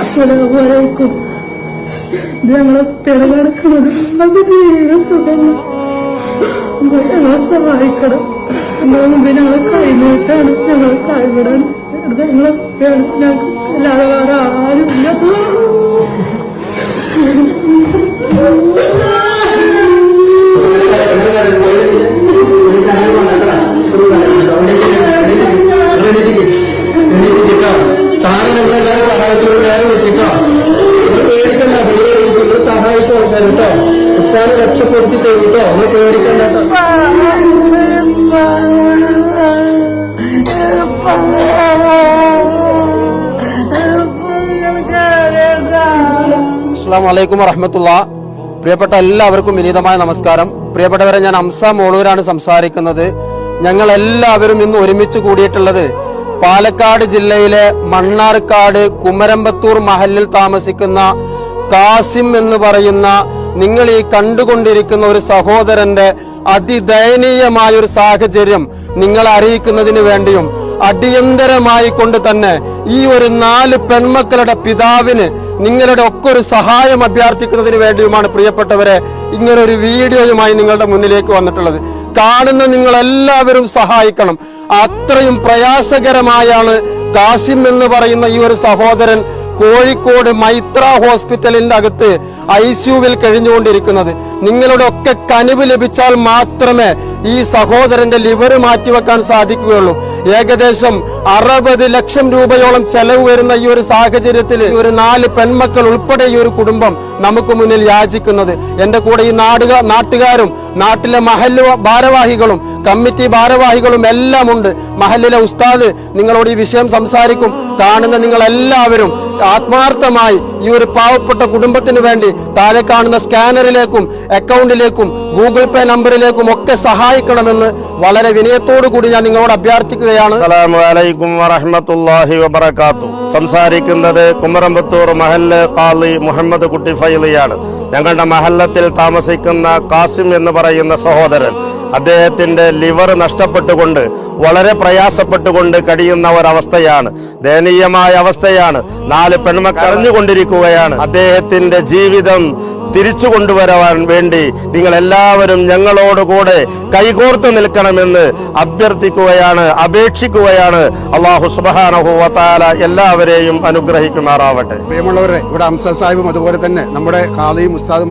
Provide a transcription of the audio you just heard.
അസ്സലാമലൈക്കും. ഇത് ഞങ്ങളെ പിടകിടക്കുന്നത് നമുക്ക് തീരെ സുഖമല്ല. ഞങ്ങളെ സഹായിക്കണം. ഞങ്ങളെ മുമ്പിൽ ഞങ്ങളെ കൈനീട്ടാണ്, ഞങ്ങളെ കൈവിടാണ്. ഞങ്ങളെ ഞങ്ങൾക്ക് അല്ലാതെ വേറെ ആരുമില്ല. സഹായിച്ചു കൊടുക്കാൻ കേട്ടോ. കുട്ടാനെ രക്ഷപ്പെടുത്തി കേട്ടോ. ഒന്ന് പേടിക്കണ്ട. അസ്സലാമു അലൈക്കും വറഹ്മത്തുള്ളാഹി. പ്രിയപ്പെട്ട എല്ലാവർക്കും വിനീതമായ നമസ്കാരം. പ്രിയപ്പെട്ടവരെ, ഞാൻ അംസ മോളൂരാണ് സംസാരിക്കുന്നത്. ഞങ്ങൾ എല്ലാവരും ഇന്ന് ഒരുമിച്ച് കൂടിയിട്ടുള്ളത് പാലക്കാട് ജില്ലയിലെ മണ്ണാർക്കാട് കുമരമ്പത്തൂർ മഹല്ലിൽ താമസിക്കുന്ന കാസിം എന്ന് പറയുന്ന നിങ്ങൾ ഈ കണ്ടുകൊണ്ടിരിക്കുന്ന ഒരു സഹോദരന്റെ അതിദയനീയമായ ഒരു സാഹചര്യം നിങ്ങളെ അറിയിക്കുന്നതിന് വേണ്ടിയും അടിയന്തരമായി കൊണ്ട് തന്നെ ഈ ഒരു 4 പെൺമക്കളുടെ പിതാവിന് നിങ്ങളുടെ ഒക്കെ ഒരു സഹായം അഭ്യർത്ഥിക്കുന്നതിന് വേണ്ടിയുമാണ് പ്രിയപ്പെട്ടവരെ ഇങ്ങനൊരു വീഡിയോയുമായി നിങ്ങളുടെ മുന്നിലേക്ക് വന്നിട്ടുള്ളത്. കാണുന്ന നിങ്ങളെല്ലാവരും സഹായിക്കണം. അത്രയും പ്രയാസകരമായാണ് കാസിം എന്ന് പറയുന്ന ഈ ഒരു സഹോദരൻ കോഴിക്കോട് മൈത്ര ഹോസ്പിറ്റലിന്റെ അകത്ത് ICUവിൽ കഴിഞ്ഞുകൊണ്ടിരിക്കുന്നത്. നിങ്ങളുടെ ഒക്കെ കനിവ് ലഭിച്ചാൽ മാത്രമേ ഈ സഹോദരന്റെ ലിവർ മാറ്റിവെക്കാൻ സാധിക്കുകയുള്ളൂ. ഏകദേശം 60 ലക്ഷം രൂപയോളം ചെലവ് വരുന്ന ഈ ഒരു സാഹചര്യത്തിൽ ഒരു 4 പെൺമക്കൾ ഉൾപ്പെടെ ഈ ഒരു കുടുംബം നമുക്ക് മുന്നിൽ യാചിക്കുന്നത്. എന്റെ കൂടെ ഈ നാട്ടുകാരും നാട്ടിലെ മഹല്ല് ഭാരവാഹികളും കമ്മിറ്റി ഭാരവാഹികളും എല്ലാം ഉണ്ട്. മഹല്ലിലെ ഉസ്താദ് നിങ്ങളോട് ഈ വിഷയം സംസാരിക്കും. കാണുന്ന നിങ്ങളെല്ലാവരും ആത്മാർത്ഥമായി ഈ ഒരു പാവപ്പെട്ട കുടുംബത്തിന് വേണ്ടി താഴെ കാണുന്ന സ്കാനറിലേക്കും അക്കൗണ്ടിലേക്കും ഗൂഗിൾ പേ നമ്പറിലേക്കും ഒക്കെ സഹായിക്കണമെന്ന് വളരെ വിനയത്തോടു കൂടി ഞാൻ നിങ്ങളോട് അഭ്യർത്ഥിക്കുകയാണ്. അസ്സലാമു അലൈക്കും വറഹ്മത്തുള്ളാഹി വബറകാതുഹു. സംസാരിക്കുന്നത് കുമരമ്പത്തൂർ മഹല്ല് ഖാളി മുഹമ്മദ് കുട്ടി ഫൈലിയാണ്. ഞങ്ങളുടെ മഹല്ലത്തിൽ താമസിക്കുന്ന കാസിം എന്ന് പറയുന്ന സഹോദരൻ, അദ്ദേഹത്തിന്റെ ലിവർ നഷ്ടപ്പെട്ടുകൊണ്ട് വളരെ പ്രയാസപ്പെട്ടുകൊണ്ട് കഴിയുന്ന ഒരവസ്ഥയാണ്. ദയനീയമായ അവസ്ഥയാണ്. 4 പെൺമക്കൾ അറിഞ്ഞുകൊണ്ടിരിക്കുകയാണ്. അദ്ദേഹത്തിന്റെ ജീവിതം തിരിച്ചു കൊണ്ടുവരാൻ വേണ്ടി നിങ്ങൾ എല്ലാവരും ഞങ്ങളോടുകൂടെ കൈകോർത്ത് നിൽക്കണമെന്ന് അഭ്യർത്ഥിക്കുകയാണ്, അപേക്ഷിക്കുകയാണ്. അല്ലാഹു സുബ്ഹാനഹു വ തആല എല്ലാവരെയും അനുഗ്രഹിക്കുമാറാവട്ടെ. പ്രിയമുള്ളവരെ, ഇവിടെ അംസ സാഹിബും അതുപോലെ തന്നെ നമ്മുടെ ഖാദിയും ഉസ്താദും